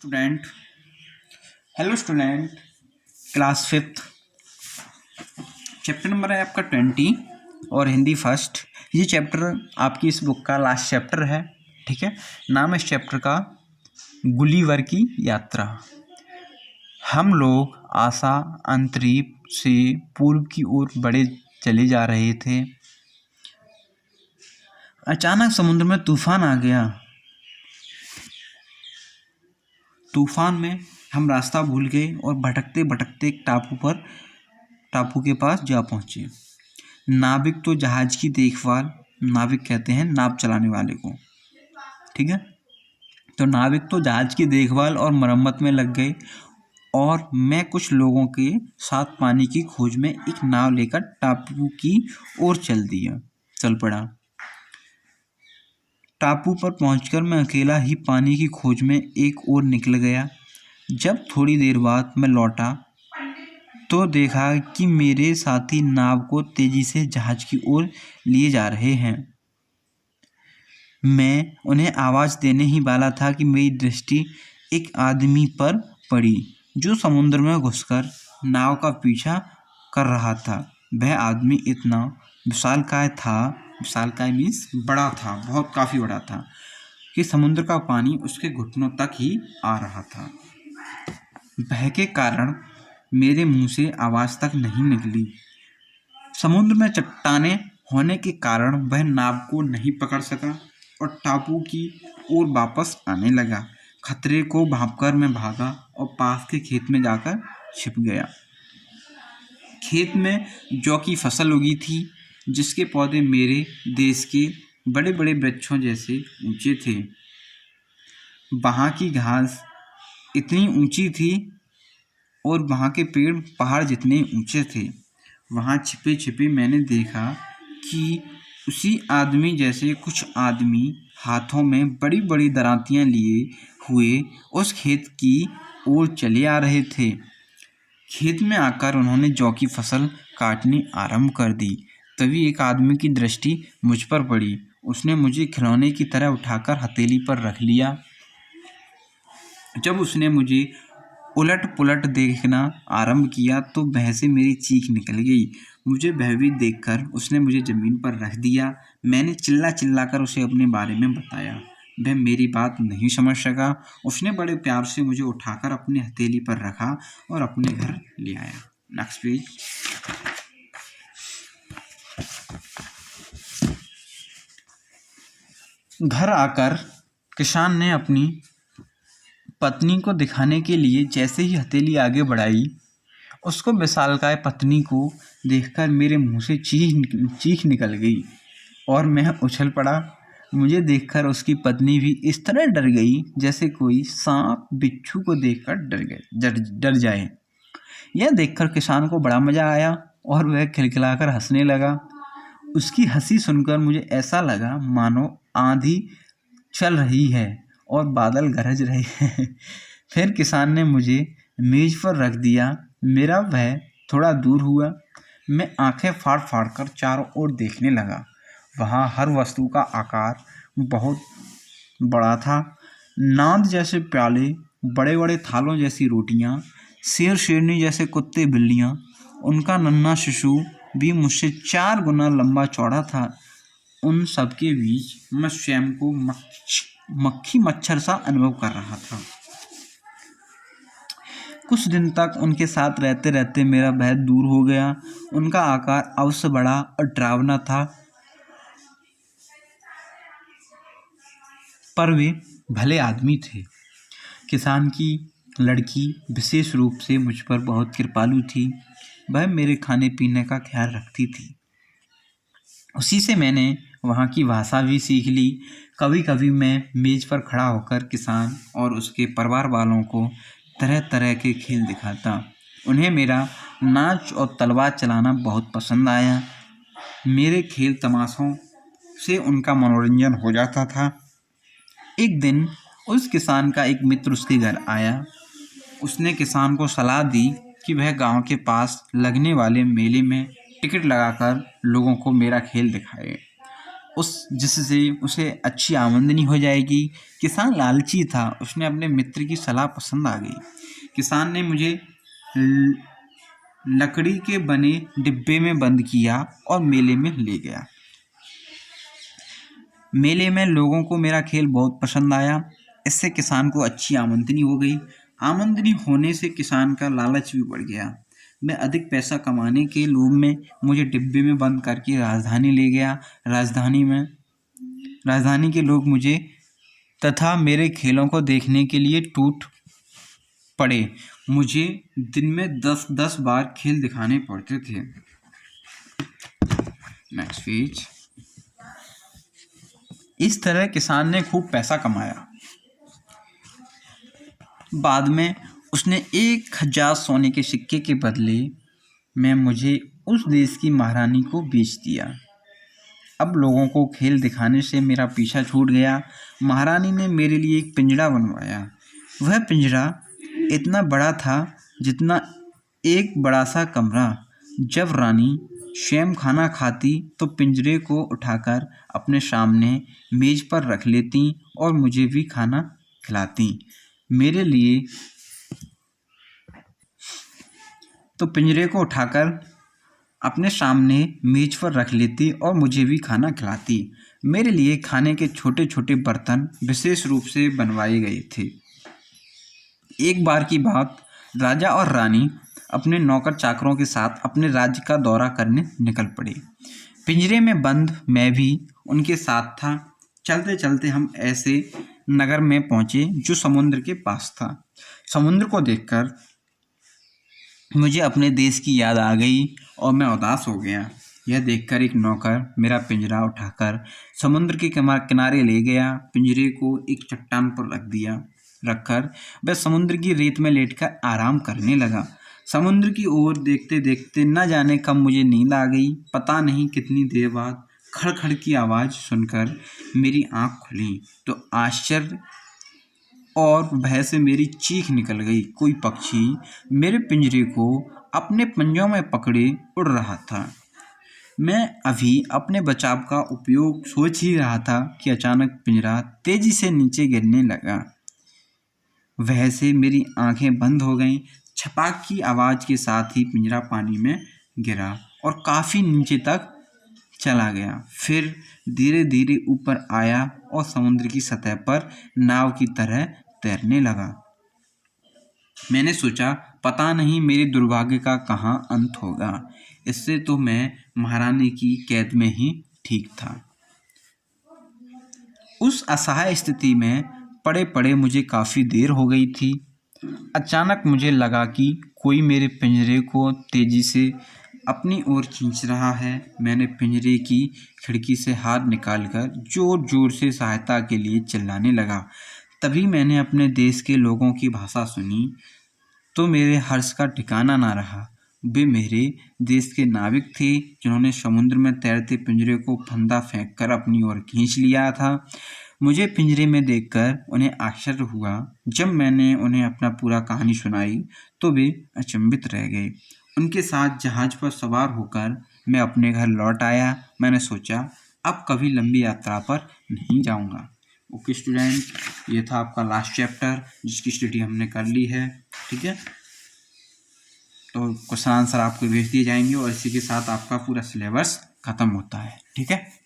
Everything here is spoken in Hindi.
Student hello student. Class fifth, chapter number है आपका 20 और हिंदी फर्स्ट। ये चैप्टर आपकी इस बुक का लास्ट चैप्टर है। ठीक है, नाम है इस चैप्टर का गुलिवर की यात्रा। हम लोग आशा अंतरिक्ष से पूर्व की ओर बढ़े चले जा रहे थे। अचानक समुद्र में तूफान आ गया। तूफान में हम रास्ता भूल गए और भटकते भटकते एक टापू के पास जा पहुंचे। नाविक तो जहाज की देखभाल, नाविक कहते हैं नाव चलाने वाले को, ठीक है। तो नाविक तो जहाज की देखभाल और मरम्मत में लग गए और मैं कुछ लोगों के साथ पानी की खोज में एक नाव लेकर टापू की ओर चल पड़ा। टापू पर पहुंचकर मैं अकेला ही पानी की खोज में एक ओर निकल गया। जब थोड़ी देर बाद मैं लौटा तो देखा कि मेरे साथी नाव को तेजी से जहाज की ओर लिए जा रहे हैं। मैं उन्हें आवाज़ देने ही वाला था कि मेरी दृष्टि एक आदमी पर पड़ी जो समुद्र में घुसकर नाव का पीछा कर रहा था। वह आदमी इतना विशालकाय मीन्स बड़ा था, बहुत काफ़ी बड़ा था कि समुद्र का पानी उसके घुटनों तक ही आ रहा था। भय के कारण मेरे मुंह से आवाज़ तक नहीं निकली। समुद्र में चट्टानें होने के कारण वह नाव को नहीं पकड़ सका और टापू की ओर वापस आने लगा। खतरे को भांपकर मैं भागा और पास के खेत में जाकर छिप गया। खेत में जौ की फसल उगी थी जिसके पौधे मेरे देश के बड़े बड़े वृक्षों जैसे ऊंचे थे। वहाँ की घास इतनी ऊंची थी और वहाँ के पेड़ पहाड़ जितने ऊंचे थे। वहाँ छिपे छिपे मैंने देखा कि उसी आदमी जैसे कुछ आदमी हाथों में बड़ी बड़ी दरांतियाँ लिए हुए उस खेत की ओर चले आ रहे थे। खेत में आकर उन्होंने जौ की फसल काटनी आरंभ कर दी। तभी एक आदमी की दृष्टि मुझ पर पड़ी। उसने मुझे खिलौने की तरह उठाकर हथेली पर रख लिया। जब उसने मुझे उलट पुलट देखना आरंभ किया तो भय से मेरी चीख निकल गई। मुझे भयभीत देखकर उसने मुझे ज़मीन पर रख दिया। मैंने चिल्ला चिल्लाकर उसे अपने बारे में बताया। वह मेरी बात नहीं समझ सका। उसने बड़े प्यार से मुझे उठाकर अपनी हथेली पर रखा और अपने घर ले आया। Next page. घर आकर किसान ने अपनी पत्नी को दिखाने के लिए जैसे ही हथेली आगे बढ़ाई, उसको विशालकाय पत्नी को देखकर मेरे मुंह से चीख निकल गई और मैं उछल पड़ा। मुझे देखकर उसकी पत्नी भी इस तरह डर गई जैसे कोई सांप बिच्छू को देखकर डर जाए। यह देखकर किसान को बड़ा मज़ा आया और वह खिलखिलाकर हंसने लगा। उसकी हंसी सुनकर मुझे ऐसा लगा मानो आंधी चल रही है और बादल गरज रहे हैं। फिर किसान ने मुझे मेज पर रख दिया। मेरा भय थोड़ा दूर हुआ। मैं आंखें फाड़ फाड़ कर चारों ओर देखने लगा। वहाँ हर वस्तु का आकार बहुत बड़ा था। नाद जैसे प्याले, बड़े बड़े थालों जैसी रोटियाँ, शेर शेरनी जैसे कुत्ते बिल्लियाँ। उनका नन्हा शिशु भी मुझसे 4 गुना लंबा चौड़ा था। उन सबके बीच मैं स्वयं को मक्खी मच्छर सा अनुभव कर रहा था। कुछ दिन तक उनके साथ रहते रहते मेरा भय दूर हो गया। उनका आकार अवश्य बड़ा और डरावना था, पर वे भले आदमी थे। किसान की लड़की विशेष रूप से मुझ पर बहुत कृपालु थी। वह मेरे खाने पीने का ख्याल रखती थी। उसी से मैंने वहाँ की भाषा भी सीख ली। कभी कभी मैं मेज़ पर खड़ा होकर किसान और उसके परिवार वालों को तरह तरह के खेल दिखाता। उन्हें मेरा नाच और तलवार चलाना बहुत पसंद आया। मेरे खेल तमाशों से उनका मनोरंजन हो जाता था। एक दिन उस किसान का एक मित्र उसके घर आया। उसने किसान को सलाह दी कि वह गांव के पास लगने वाले मेले में टिकट लगाकर लोगों को मेरा खेल दिखाए। जिससे उसे अच्छी आमदनी हो जाएगी। किसान लालची था, उसने अपने मित्र की सलाह पसंद आ गई। किसान ने मुझे लकड़ी के बने डिब्बे में बंद किया और मेले में ले गया। मेले में लोगों को मेरा खेल बहुत पसंद आया। इससे किसान को अच्छी आमदनी हो गई। आमदनी होने से किसान का लालच भी बढ़ गया। मैं अधिक पैसा कमाने के लोभ में मुझे डिब्बे में बंद करके राजधानी ले गया। राजधानी के लोग मुझे तथा मेरे खेलों को देखने के लिए टूट पड़े। मुझे दिन में 10-10 बार खेल दिखाने पड़ते थे। Next page. इस तरह किसान ने खूब पैसा कमाया। बाद में उसने 1000 सोने के सिक्के के बदले में मुझे उस देश की महारानी को बेच दिया। अब लोगों को खेल दिखाने से मेरा पीछा छूट गया। महारानी ने मेरे लिए एक पिंजरा बनवाया। वह पिंजरा इतना बड़ा था जितना एक बड़ा सा कमरा। जब रानी स्वयं खाना खाती तो पिंजरे को उठाकर अपने सामने मेज पर रख लेती और मुझे भी खाना खिलाती। मेरे लिए तो पिंजरे को उठाकर अपने सामने मेज पर रख लेती और मुझे भी खाना खिलाती। मेरे लिए खाने के छोटे छोटे बर्तन विशेष रूप से बनवाए गए थे। एक बार की बात, राजा और रानी अपने नौकर चाकरों के साथ अपने राज्य का दौरा करने निकल पड़े। पिंजरे में बंद मैं भी उनके साथ था। चलते चलते हम ऐसे नगर में पहुंचे जो समुद्र के पास था। समुद्र को देखकर मुझे अपने देश की याद आ गई और मैं उदास हो गया। यह देखकर एक नौकर मेरा पिंजरा उठाकर समुद्र के किनारे ले गया। पिंजरे को एक चट्टान पर रखकर वह समुद्र की रेत में लेटकर आराम करने लगा। समुद्र की ओर देखते देखते न जाने कब मुझे नींद आ गई। पता नहीं कितनी देर बाद खड़खड़ की आवाज़ सुनकर मेरी आँख खुली तो आश्चर्य और भय से मेरी चीख निकल गई। कोई पक्षी मेरे पिंजरे को अपने पंजों में पकड़े उड़ रहा था। मैं अभी अपने बचाव का उपयोग सोच ही रहा था कि अचानक पिंजरा तेजी से नीचे गिरने लगा। वह से मेरी आंखें बंद हो गईं। छपाक की आवाज़ के साथ ही पिंजरा पानी में गिरा और काफ़ी नीचे तक चला गया। फिर धीरे धीरे ऊपर आया और समुद्र की सतह पर नाव की तरह तैरने लगा। मैंने सोचा पता नहीं मेरे दुर्भाग्य का कहाँ अंत होगा। इससे तो मैं महारानी की कैद में ही ठीक था। उस असहाय स्थिति में पड़े पड़े मुझे काफ़ी देर हो गई थी। अचानक मुझे लगा कि कोई मेरे पिंजरे को तेजी से अपनी ओर खींच रहा है। मैंने पिंजरे की खिड़की से हाथ निकालकर जोर जोर से सहायता के लिए चिल्लाने लगा। तभी मैंने अपने देश के लोगों की भाषा सुनी तो मेरे हर्ष का ठिकाना ना रहा। वे मेरे देश के नाविक थे जिन्होंने समुद्र में तैरते पिंजरे को फंदा फेंककर अपनी ओर खींच लिया था। मुझे पिंजरे में देखकर उन्हें आश्चर्य हुआ। जब मैंने उन्हें अपना पूरा कहानी सुनाई तो वे अचंभित रह गए। उनके साथ जहाज पर सवार होकर मैं अपने घर लौट आया। मैंने सोचा अब कभी लंबी यात्रा पर नहीं जाऊंगा। ओके स्टूडेंट, ये था आपका लास्ट चैप्टर जिसकी स्टडी हमने कर ली है। ठीक है, तो क्वेश्चन आंसर आपको भेज दिए जाएंगे और इसी के साथ आपका पूरा सिलेबस खत्म होता है। ठीक है।